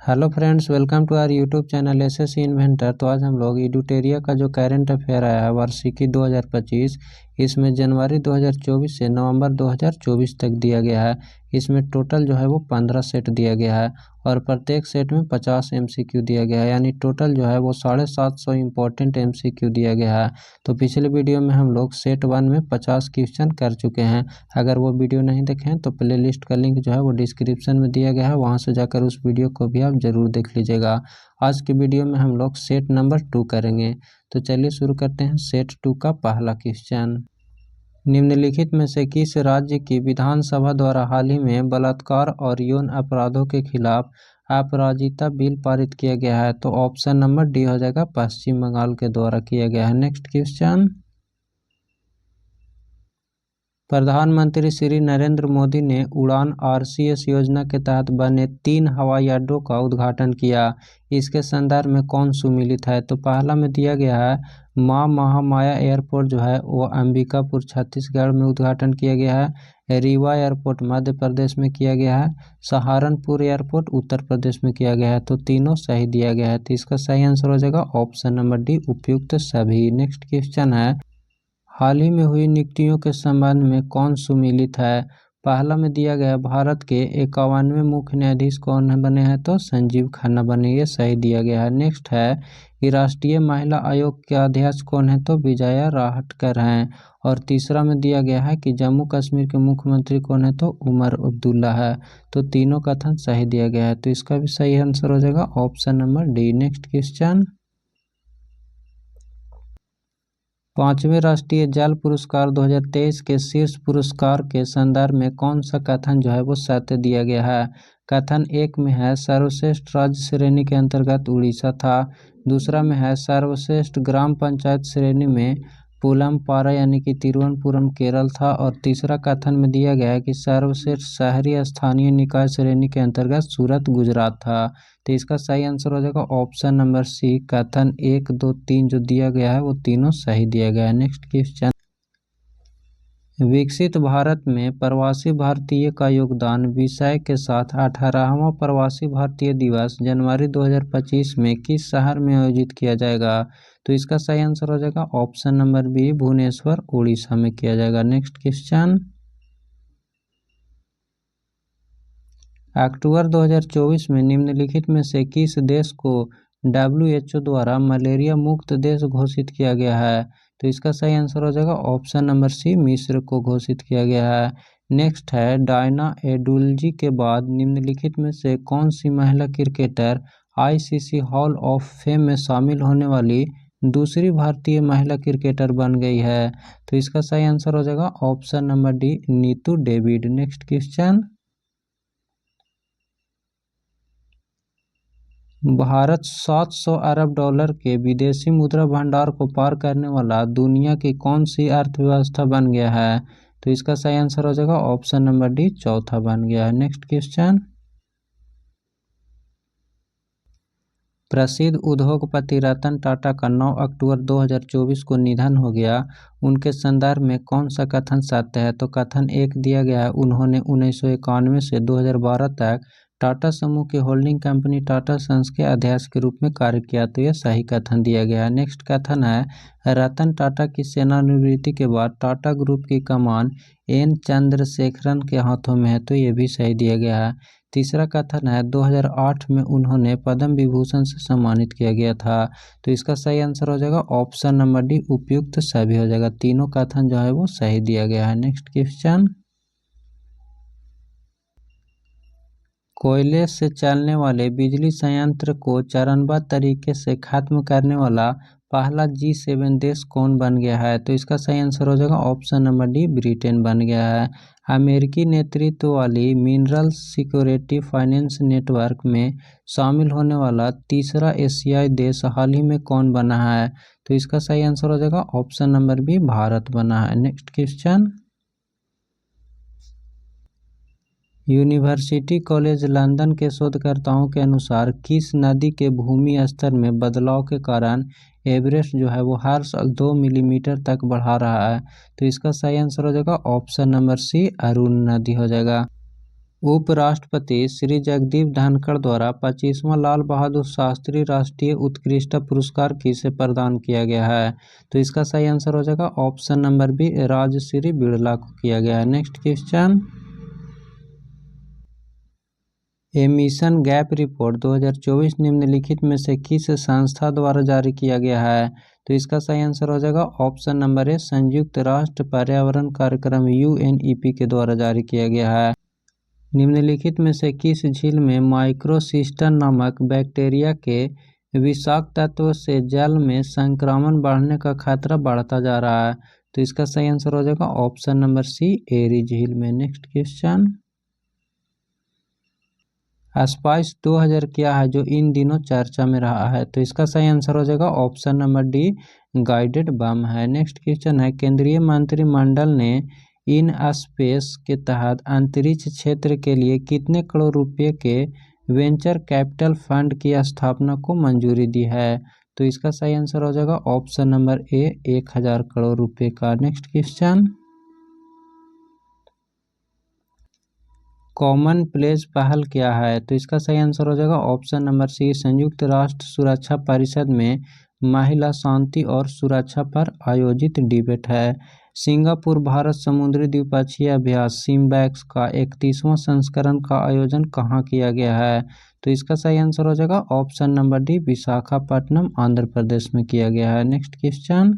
Hello friends, welcome to our YouTube channel SSC inventor. तो आज हम लोग इडुटेरिया का जो करंट अफेयर आया है वार्षिकी 2025, इसमें जनवरी 2024 से नवंबर 2024 तक दिया गया है। इसमें टोटल जो है वो 15 सेट दिया गया है और प्रत्येक सेट में 50 एमसीक्यू दिया गया है, यानी टोटल जो है वो 750 इम्पोर्टेंट एमसीक्यू दिया गया है। तो पिछले वीडियो में हम लोग सेट 1 में 50 क्वेश्चन कर चुके हैं। अगर वो वीडियो नहीं देखें तो प्ले लिस्ट का लिंक जो है वो डिस्क्रिप्शन में दिया गया है, वहाँ से जाकर उस वीडियो को भी आप ज़रूर देख लीजिएगा। आज की वीडियो में हम लोग सेट नंबर 2 करेंगे। तो चलिए शुरू करते हैं सेट 2 का पहला क्वेश्चन। निम्नलिखित में से किस राज्य की विधानसभा द्वारा हाल ही में बलात्कार और यौन अपराधों के खिलाफ अपराजिता बिल पारित किया गया है? तो ऑप्शन नंबर डी हो जाएगा, पश्चिम बंगाल के द्वारा किया गया है। Next question. प्रधानमंत्री श्री नरेंद्र मोदी ने उड़ान आरसीएस योजना के तहत बने 3 हवाई अड्डों का उद्घाटन किया। इसके संदर्भ में कौन सुमेलित है? तो पहला में दिया गया है माँ महामाया एयरपोर्ट जो है वो अंबिकापुर छत्तीसगढ़ में उद्घाटन किया गया है। रीवा एयरपोर्ट मध्य प्रदेश में किया गया है। सहारनपुर एयरपोर्ट उत्तर प्रदेश में किया गया है। तो तीनों सही दिया गया है, तो इसका सही आंसर हो जाएगा ऑप्शन नंबर डी, उपयुक्त सभी। नेक्स्ट क्वेश्चन है, हाल ही में हुई नियुक्तियों के संबंध में कौन सुमेलित है? पहला में दिया गया भारत के 51वें मुख्य न्यायाधीश कौन बने हैं? तो संजीव खन्ना बने, ये सही दिया गया है। नेक्स्ट है कि राष्ट्रीय महिला आयोग के अध्यक्ष कौन है? तो विजया राहटकर हैं। और तीसरा में दिया गया है कि जम्मू कश्मीर के मुख्यमंत्री कौन है? तो उमर अब्दुल्ला है। तो तीनों कथन सही दिया गया है, तो इसका भी सही आंसर हो जाएगा option number D. Next question, 5वें राष्ट्रीय जल पुरस्कार 2023 के शीर्ष पुरस्कार के संदर्भ में कौन सा कथन जो है वो सत्य दिया गया है? कथन एक में है सर्वश्रेष्ठ राज्य श्रेणी के अंतर्गत उड़ीसा था। दूसरा में है सर्वश्रेष्ठ ग्राम पंचायत श्रेणी में पुलमपारा यानी कि तिरुवनंतपुरम केरल था। और तीसरा कथन में दिया गया है कि सर्वश्रेष्ठ शहरी स्थानीय निकाय श्रेणी के अंतर्गत सूरत गुजरात था। तो इसका सही आंसर हो जाएगा ऑप्शन नंबर सी, कथन 1, 2, 3 जो दिया गया है वो तीनों सही दिया गया है। नेक्स्ट क्वेश्चन, विकसित भारत में प्रवासी भारतीय का योगदान विषय के साथ 18वां प्रवासी भारतीय दिवस जनवरी 2025 में किस शहर में आयोजित किया जाएगा? तो इसका सही आंसर हो जाएगा option number B, Bhubaneswar Orissa में किया जाएगा। नेक्स्ट क्वेश्चन, अक्टूबर 2024 में निम्नलिखित में से किस देश को WHO द्वारा मलेरिया मुक्त देश घोषित किया गया है? तो इसका सही आंसर हो जाएगा ऑप्शन नंबर सी, मिस्र को घोषित किया गया है। नेक्स्ट है, डायना एडुल्जी के बाद निम्नलिखित में से कौन सी महिला cricketer ICC hall of fame में शामिल होने वाली दूसरी भारतीय महिला क्रिकेटर बन गई है? तो इसका सही आंसर हो जाएगा option number D, Neetu David. Next question, Bharat 700 अरब डॉलर के विदेशी मुद्रा भंडार को पार करने वाला दुनिया की कौन सी अर्थव्यवस्था बन गया है? तो इसका सही आंसर हो जाएगा ऑप्शन नंबर डी, चौथा बन गया है। नेक्स्ट क्वेश्चन, प्रसिद्ध उद्योगपति रतन टाटा का 9 अक्टूबर 2024 को निधन हो गया। उनके संदर्भ में कौन सा कथन सत्य है? तो कथन एक दिया गया है उन्होंने 1991 से 2012 तक टाटा समूह की होल्डिंग कंपनी टाटा सन्स के अध्यक्ष के रूप में कार्य किया, तो यह सही कथन दिया गया है। नेक्स्ट कथन है रतन टाटा की सेवानिवृत्ति के बाद टाटा ग्रुप की कमान एन चंद्रशेखरन के हाथों में है, तो ये भी सही दिया गया है। तीसरा कथन है 2008 में उन्होंने पद्म विभूषण से सम्मानित किया गया था, तो इसका सही आंसर हो जाएगा ऑप्शन नंबर डी, उपयुक्त सभी हो जाएगा। तीनों कथन जो है वो सही दिया गया है। नेक्स्ट क्वेश्चन, कोयले से चलने वाले बिजली संयंत्र को चरणबद्ध तरीके से खत्म करने वाला पहला G7 देश कौन बन गया है? तो इसका सही आंसर हो जाएगा ऑप्शन नंबर डी, ब्रिटेन बन गया है। अमेरिकी नेतृत्व वाली मिनरल सिक्योरिटी फाइनेंस नेटवर्क में शामिल होने वाला तीसरा एशियाई देश हाल ही में कौन बना है? तो इसका सही आंसर हो जाएगा ऑप्शन नंबर बी, भारत बना है। Next question, university college London के शोधकर्ताओं के अनुसार किस नदी के भूमि स्तर में बदलाव के कारण एवरेस्ट जो है वो हर साल 2 मिलीमीटर तक बढ़ा रहा है? तो इसका सही आंसर हो जाएगा ऑप्शन नंबर सी, अरुण नदी हो जाएगा। उपराष्ट्रपति श्री जगदीप धनखड़ द्वारा 25वां लाल बहादुर शास्त्री राष्ट्रीय उत्कृष्टता पुरस्कार किसे प्रदान किया गया है? तो इसका सही आंसर हो जाएगा option number B, Rajshree Birla को किया गया है। Next question, emission gap report 2024 निम्नलिखित में से किस संस्था द्वारा जारी किया गया है? तो इसका सही आंसर हो जाएगा ऑप्शन नंबर ए, संयुक्त राष्ट्र पर्यावरण कार्यक्रम UNEP के द्वारा जारी किया गया है। निम्नलिखित में से किस झील में माइक्रोसिस्टन नामक बैक्टीरिया के विषाक्त तत्व से जल में संक्रमण बढ़ने का खतरा बढ़ता जा रहा है? तो इसका सही आंसर हो जाएगा ऑप्शन नंबर सी, एरी झील में। नेक्स्ट क्वेश्चन, स्पाइस 2000 क्या है जो इन दिनों चर्चा में रहा है? तो इसका सही आंसर हो जाएगा option number D, guided bomb है। नेक्स्ट क्वेश्चन है, केंद्रीय मंत्रिमंडल ने इन स्पेस के तहत अंतरिक्ष क्षेत्र के लिए कितने करोड़ रुपए के वेंचर कैपिटल फंड की स्थापना को मंजूरी दी है? तो इसका सही आंसर हो जाएगा ऑप्शन नंबर ए, 1000 करोड़ रुपए का। नेक्स्ट क्वेश्चन, कॉमन प्लेस पहल क्या है? तो इसका सही आंसर हो जाएगा ऑप्शन नंबर सी, संयुक्त राष्ट्र सुरक्षा परिषद में महिला शांति और सुरक्षा पर आयोजित डिबेट है। सिंगापुर भारत समुद्री द्विपक्षीय अभ्यास सिम्बैक्स का 31वां संस्करण का आयोजन कहाँ किया गया है? तो इसका सही आंसर हो जाएगा option number D, Visakhapatnam Andhra Pradesh में किया गया है। नेक्स्ट क्वेश्चन,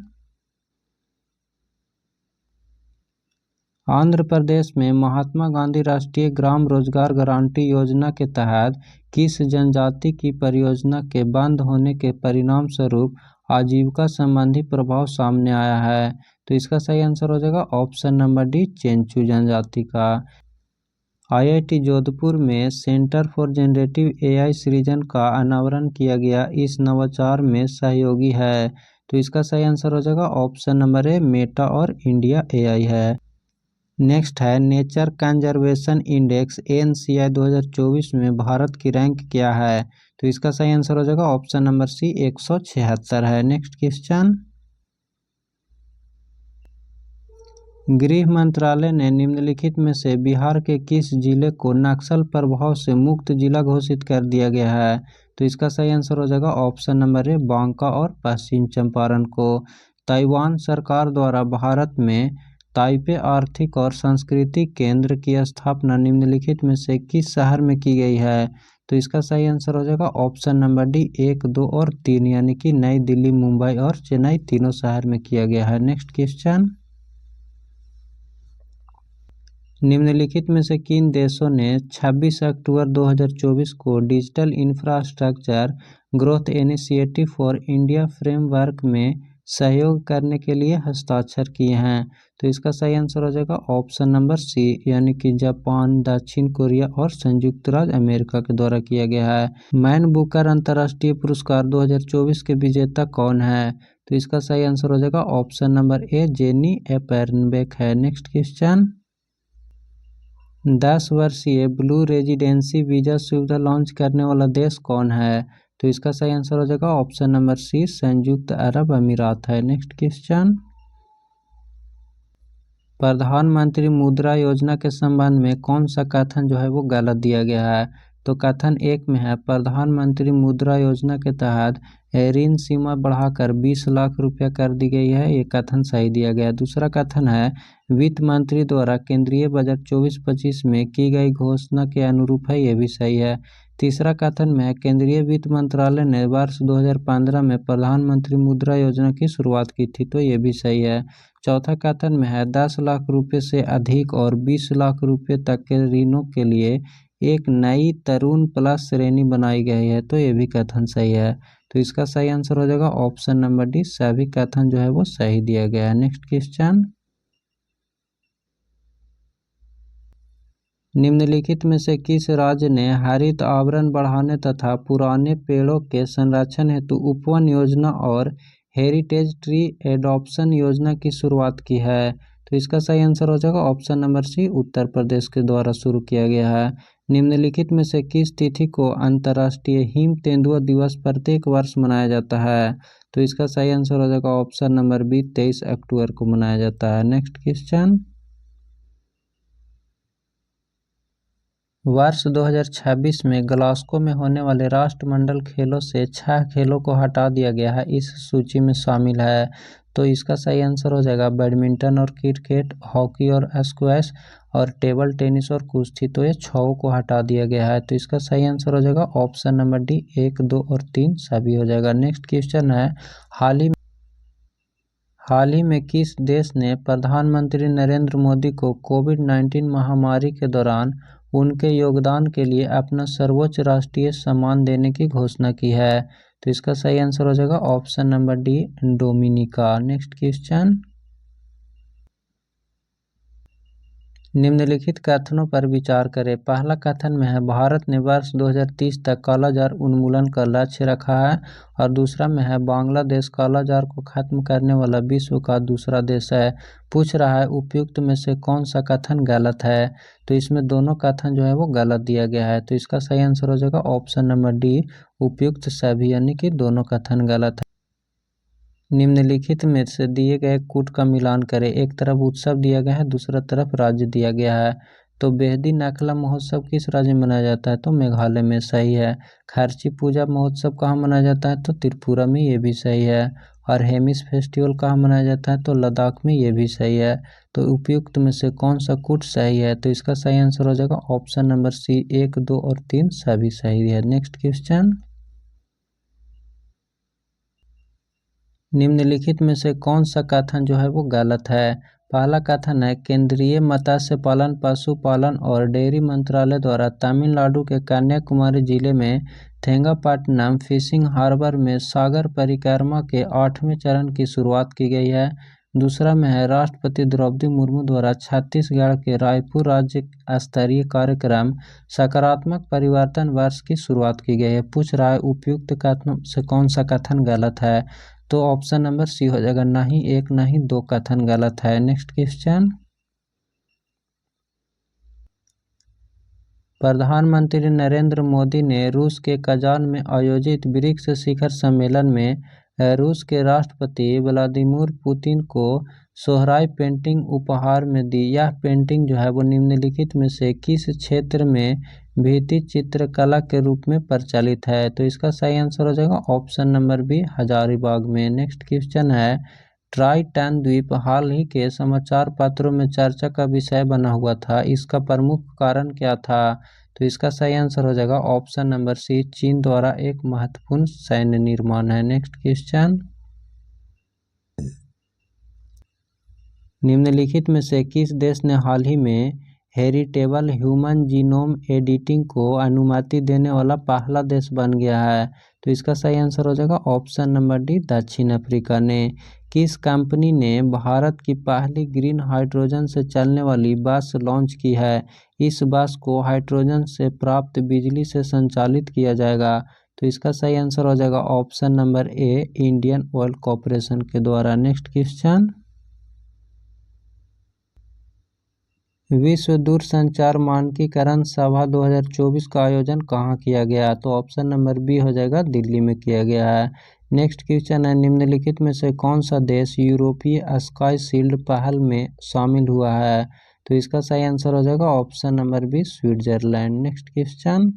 आंध्र प्रदेश में महात्मा गांधी राष्ट्रीय ग्राम रोजगार गारंटी योजना के तहत किस जनजाति की परियोजना के बंद होने के परिणाम स्वरूप आजीविका संबंधी प्रभाव सामने आया है? तो इसका सही आंसर हो जाएगा ऑप्शन नंबर डी, चेंचू जनजाति का। IIT जोधपुर में सेंटर फॉर जनरेटिव AI सृजन का अनावरण किया गया इस नवाचार में सहयोगी है? तो इसका सही आंसर हो जाएगा ऑप्शन नंबर ए, मेटा और इंडिया AI है। नेक्स्ट है, नेचर कंजर्वेशन इंडेक्स NCI 2024 में भारत की रैंक क्या है? तो इसका सही आंसर हो जाएगा ऑप्शन नंबर सी, 176 है। नेक्स्ट क्वेश्चन, गृह मंत्रालय ने निम्नलिखित में से बिहार के किस जिले को नक्सल प्रभाव से मुक्त जिला घोषित कर दिया गया है? तो इसका सही आंसर हो जाएगा ऑप्शन नंबर ए, बांका और पश्चिम चंपारण को। ताइवान सरकार द्वारा भारत में ताइपे आर्थिक और सांस्कृतिक केंद्र की स्थापना निम्नलिखित में से किस शहर में की गई है? तो इसका सही आंसर हो जाएगा ऑप्शन नंबर डी, 1, 2 और 3, यानी कि नई दिल्ली, मुंबई और चेन्नई तीनों शहर में किया गया है। नेक्स्ट क्वेश्चन, निम्नलिखित में से किन देशों ने 26 अक्टूबर 2024 को digital infrastructure growth initiative for India framework में सहयोग करने के लिए हस्ताक्षर किए हैं? तो इसका सही आंसर हो जाएगा ऑप्शन नंबर सी, यानी कि जापान, दक्षिण कोरिया और संयुक्त राज्य अमेरिका के द्वारा किया गया है। मैन बुकर अंतर्राष्ट्रीय पुरस्कार 2024 के विजेता कौन है? तो इसका सही आंसर हो जाएगा ऑप्शन नंबर ए, जेनी एपेर्नबेक है। नेक्स्ट क्वेश्चन, 10 वर्षीय ब्लू रेजिडेंसी वीजा सुविधा लॉन्च करने वाला देश कौन है? तो इसका सही आंसर हो जाएगा ऑप्शन नंबर सी, संयुक्त अरब अमीरात है। नेक्स्ट क्वेश्चन, प्रधानमंत्री मुद्रा योजना के संबंध में कौन सा कथन जो है वो गलत दिया गया है? तो कथन 1 में है, प्रधानमंत्री मुद्रा योजना के तहत ऋण सीमा बढ़ाकर 20 लाख रुपया कर दी गई है, ये कथन सही दिया गया है। दूसरा कथन है, वित्त मंत्री द्वारा केंद्रीय बजट 24-25 में की गई घोषणा के अनुरूप है, ये भी सही है। तीसरा कथन में है, केंद्रीय वित्त मंत्रालय ने वर्ष 2015 में प्रधानमंत्री मुद्रा योजना की शुरुआत की थी, तो ये भी सही है। चौथा कथन में है, 10 लाख रुपए से अधिक और 20 लाख रुपए तक के ऋणों के लिए एक नई तरुण प्लस श्रेणी बनाई गई है, तो ये भी कथन सही है। तो इसका सही आंसर हो जाएगा ऑप्शन नंबर डी, सभी कथन जो है वो सही दिया गया है। नेक्स्ट क्वेश्चन, निम्नलिखित में से किस राज्य ने हरित आवरण बढ़ाने तथा पुराने पेड़ों के संरक्षण हेतु उपवन योजना और हेरिटेज ट्री एडॉप्शन योजना की शुरुआत की है? तो इसका सही आंसर हो जाएगा option number C, Uttar Pradesh के द्वारा शुरू किया गया है। निम्नलिखित में से किस तिथि को अंतर्राष्ट्रीय हिम तेंदुआ दिवस प्रत्येक वर्ष मनाया जाता है? तो इसका सही आंसर हो जाएगा ऑप्शन नंबर बी, 23 अक्टूबर को मनाया जाता है। नेक्स्ट क्वेश्चन, वर्ष 2026 में ग्लासगो में होने वाले राष्ट्रमंडल खेलों से 6 खेलों को हटा दिया गया है, इस सूची में शामिल है। तो इसका सही आंसर हो जाएगा बैडमिंटन और क्रिकेट, हॉकी और स्क्वैश और टेबल टेनिस और कुश्ती। तो ये 6 को हटा दिया गया है। तो इसका सही आंसर हो जाएगा ऑप्शन नंबर डी, 1, 2 और 3 सभी हो जाएगा। नेक्स्ट क्वेश्चन है, हाल ही में किस देश ने प्रधानमंत्री नरेंद्र मोदी को कोविड-19 महामारी के दौरान उनके योगदान के लिए अपना सर्वोच्च राष्ट्रीय सम्मान देने की घोषणा की है? तो इसका सही आंसर हो जाएगा option number D, Dominica. Next question, निम्नलिखित कथनों पर विचार करें। पहला कथन में है भारत ने वर्ष 2030 तक कालाजार उन्मूलन का लक्ष्य रखा है, और दूसरा में है बांग्लादेश कालाजार को खत्म करने वाला विश्व का दूसरा देश है। पूछ रहा है उपयुक्त में से कौन सा कथन गलत है? तो इसमें दोनों कथन जो है वो गलत दिया गया है। तो इसका सही आंसर हो जाएगा ऑप्शन नंबर डी, उपयुक्त सभी, यानी कि दोनों कथन गलत है। निम्नलिखित में से दिए गए कूट का मिलान करें। एक तरफ उत्सव दिया गया है, दूसरा तरफ राज्य दिया गया है। तो बेहदी नाखला महोत्सव किस राज्य में मनाया जाता है? तो मेघालय में, सही है। खर्ची पूजा महोत्सव कहाँ मनाया जाता है? तो त्रिपुरा में, ये भी सही है। और हेमिस फेस्टिवल कहाँ मनाया जाता है? तो लद्दाख में, ये भी सही है। तो उपयुक्त में से कौन सा कूट सही है? तो इसका सही आंसर हो जाएगा ऑप्शन नंबर सी, 1, 2 और 3 सभी सही है। नेक्स्ट क्वेश्चन, निम्नलिखित में से कौन सा कथन जो है वो गलत है? पहला कथन है केंद्रीय मत्स्य पालन, पशुपालन और डेयरी मंत्रालय द्वारा तमिलनाडु के कन्याकुमारी जिले में थेंगापट्टनम फिशिंग हार्बर में सागर परिक्रमा के 8वें चरण की शुरुआत की गई है। दूसरा में है राष्ट्रपति द्रौपदी मुर्मू द्वारा छत्तीसगढ़ के रायपुर राज्य स्तरीय कार्यक्रम सकारात्मक परिवर्तन वर्ष की शुरुआत की गई है। पूछ रहा है उपयुक्त कथनों से कौन सा कथन गलत है? तो ऑप्शन नंबर सी हो जाएगा, नहीं एक नहीं दो कथन गलत है। नेक्स्ट क्वेश्चन, प्रधानमंत्री नरेंद्र मोदी ने रूस के कजान में आयोजित ब्रिक्स शिखर सम्मेलन में रूस के राष्ट्रपति व्लादिमीर पुतिन को सोहराय पेंटिंग उपहार में दी। यह पेंटिंग जो है वो निम्नलिखित में से किस क्षेत्र में भित्ति चित्रकला के रूप में प्रचलित है? तो इसका सही आंसर हो जाएगा ऑप्शन नंबर बी, हजारीबाग में। नेक्स्ट क्वेश्चन है, ट्राइटन द्वीप हाल ही के समाचार पत्रों में चर्चा का विषय बना हुआ था, इसका प्रमुख कारण क्या था? तो इसका सही आंसर हो जाएगा ऑप्शन नंबर सी, चीन द्वारा एक महत्वपूर्ण सैन्य निर्माण है। नेक्स्ट क्वेश्चन, निम्नलिखित में से किस देश ने हाल ही में हेरिटेबल ह्यूमन जीनोम एडिटिंग को अनुमति देने वाला पहला देश बन गया है? तो इसका सही आंसर हो जाएगा ऑप्शन नंबर डी, दक्षिण अफ्रीका ने। किस कंपनी ने भारत की पहली ग्रीन हाइड्रोजन से चलने वाली बस लॉन्च की है? इस बस को हाइड्रोजन से प्राप्त बिजली से संचालित किया जाएगा। तो इसका सही आंसर हो जाएगा option number A, Indian oil corporation के द्वारा। नेक्स्ट क्वेश्चन, विश्व दूरसंचार मानकीकरण सभा 2024 का आयोजन कहाँ किया गया? तो ऑप्शन नंबर बी हो जाएगा, दिल्ली में किया गया है। नेक्स्ट क्वेश्चन है, निम्नलिखित में से कौन सा देश यूरोपीय स्काई शील्ड पहल में शामिल हुआ है? तो इसका सही आंसर हो जाएगा option number B, Switzerland. Next question,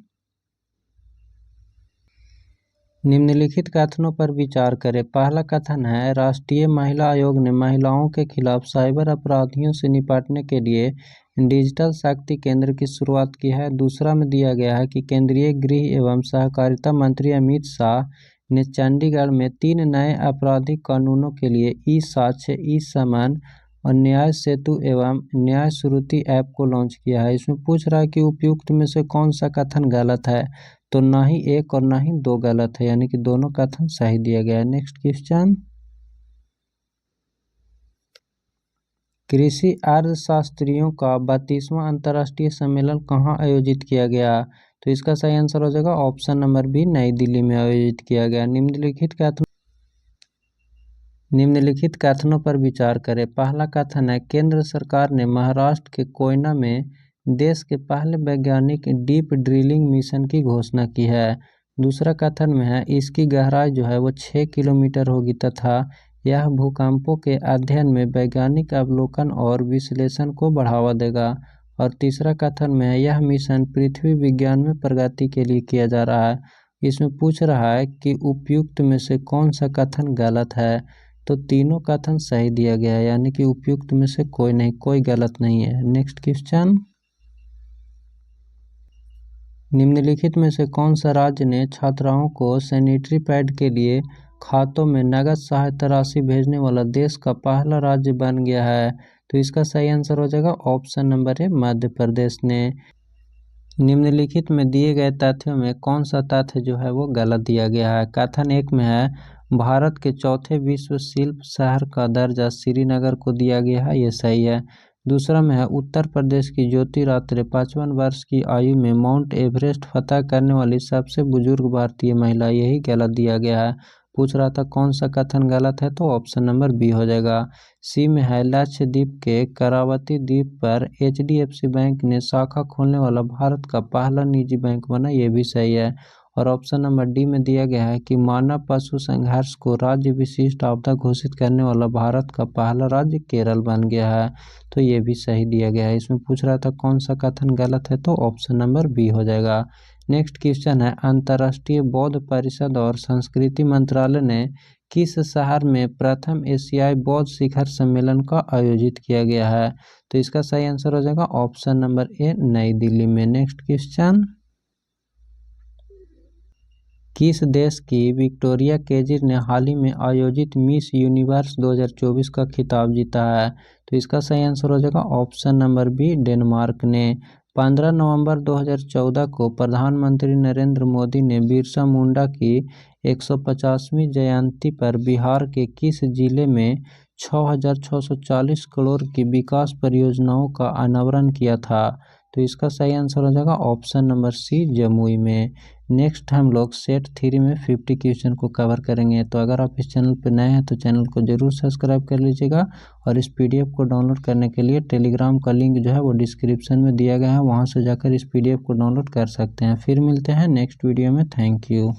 निम्नलिखित कथनों पर विचार करें। पहला कथन है राष्ट्रीय महिला आयोग ने महिलाओं के खिलाफ साइबर अपराधियों से निपटने के लिए डिजिटल शक्ति केंद्र की शुरुआत की है। दूसरा में दिया गया है कि केंद्रीय गृह एवं सहकारिता मंत्री अमित शाह ने चंडीगढ़ में 3 नए आपराधिक कानूनों के लिए ई साक्ष्य, ई समन और न्याय सेतु एवं न्याय श्रुति ऐप को लॉन्च किया है। इसमें पूछ रहा है कि उपयुक्त में से कौन सा कथन गलत है? तो ना ही एक और ना ही दो गलत है, यानी कि दोनों कथन सही दिया गया है। नेक्स्ट क्वेश्चन, कृषि अर्थशास्त्रियों का 32वां अंतर्राष्ट्रीय सम्मेलन कहाँ आयोजित किया गया? तो इसका सही आंसर हो जाएगा ऑप्शन नंबर बी, नई दिल्ली में आयोजित किया गया। निम्नलिखित कथनों पर विचार करें। पहला कथन है केंद्र सरकार ने महाराष्ट्र के कोयना में देश के पहले वैज्ञानिक डीप ड्रिलिंग मिशन की घोषणा की है। दूसरा कथन में है इसकी गहराई जो है वो 6 किलोमीटर होगी तथा यह भूकंपों के अध्ययन में वैज्ञानिक अवलोकन और विश्लेषण को बढ़ावा देगा। और तीसरा कथन में है यह मिशन पृथ्वी विज्ञान में प्रगति के लिए किया जा रहा है। इसमें पूछ रहा है कि उपयुक्त में से कौन सा कथन गलत है, तो तीनों कथन सही दिया गया है, यानी कि उपयुक्त में से कोई नहीं, कोई गलत नहीं है। नेक्स्ट क्वेश्चन, निम्नलिखित में से कौन सा राज्य ने छात्राओं को सैनिटरी पैड के लिए खातों में नगद सहायता राशि भेजने वाला देश का पहला राज्य बन गया है, तो इसका सही आंसर हो जाएगा option number A, Madhya Pradesh ने। निम्नलिखित में दिए गए तथ्यों में कौन सा तथ्य जो है वो गलत दिया गया है। कथन एक में है भारत के चौथे विश्व शिल्प शहर का दर्जा श्रीनगर को दिया गया है, ये सही है। दूसरा में है उत्तर प्रदेश की ज्योति रात्रे 55 वर्ष की आयु में माउंट एवरेस्ट फतह करने वाली सबसे बुजुर्ग भारतीय महिला, यही गलत दिया गया है। पूछ रहा था कौन सा कथन गलत है, तो ऑप्शन नंबर बी हो जाएगा। सी में है लक्षद्वीप के करावती द्वीप पर HDFC बैंक ने शाखा खोलने वाला भारत का पहला निजी बैंक बना, ये भी सही है। और ऑप्शन नंबर डी में दिया गया है कि मानव पशु संघर्ष को राज्य विशिष्ट आपदा घोषित करने वाला भारत का पहला राज्य केरल बन गया है, तो ये भी सही दिया गया है। इसमें पूछ रहा था कौन सा कथन गलत है, तो ऑप्शन नंबर बी हो जाएगा। नेक्स्ट क्वेश्चन है अंतर्राष्ट्रीय बौद्ध परिषद और संस्कृति मंत्रालय ने किस शहर में प्रथम एशियाई बौद्ध शिखर सम्मेलन का आयोजित किया गया है, तो इसका सही आंसर हो जाएगा ऑप्शन नंबर ए, नई दिल्ली में। नेक्स्ट क्वेश्चन, किस देश की विक्टोरिया केजिर ने हाल ही में आयोजित मिस यूनिवर्स 2024 का खिताब जीता है, तो इसका सही आंसर हो जाएगा ऑप्शन नंबर बी, डेनमार्क ने। 15 नवंबर 2014 को प्रधानमंत्री नरेंद्र मोदी ने बिरसा मुंडा की 150वीं जयंती पर बिहार के किस जिले में 6,640 करोड़ की विकास परियोजनाओं का अनावरण किया था, तो इसका सही आंसर हो जाएगा ऑप्शन नंबर सी, जमुई में। नेक्स्ट हम लोग सेट थ्री में 50 क्वेश्चन को कवर करेंगे, तो अगर आप इस चैनल पर नए हैं तो चैनल को जरूर सब्सक्राइब कर लीजिएगा। और इस PDF को डाउनलोड करने के लिए टेलीग्राम का लिंक जो है वो डिस्क्रिप्शन में दिया गया है, वहाँ से जाकर इस PDF को डाउनलोड कर सकते हैं। फिर मिलते हैं नेक्स्ट वीडियो में। Thank you.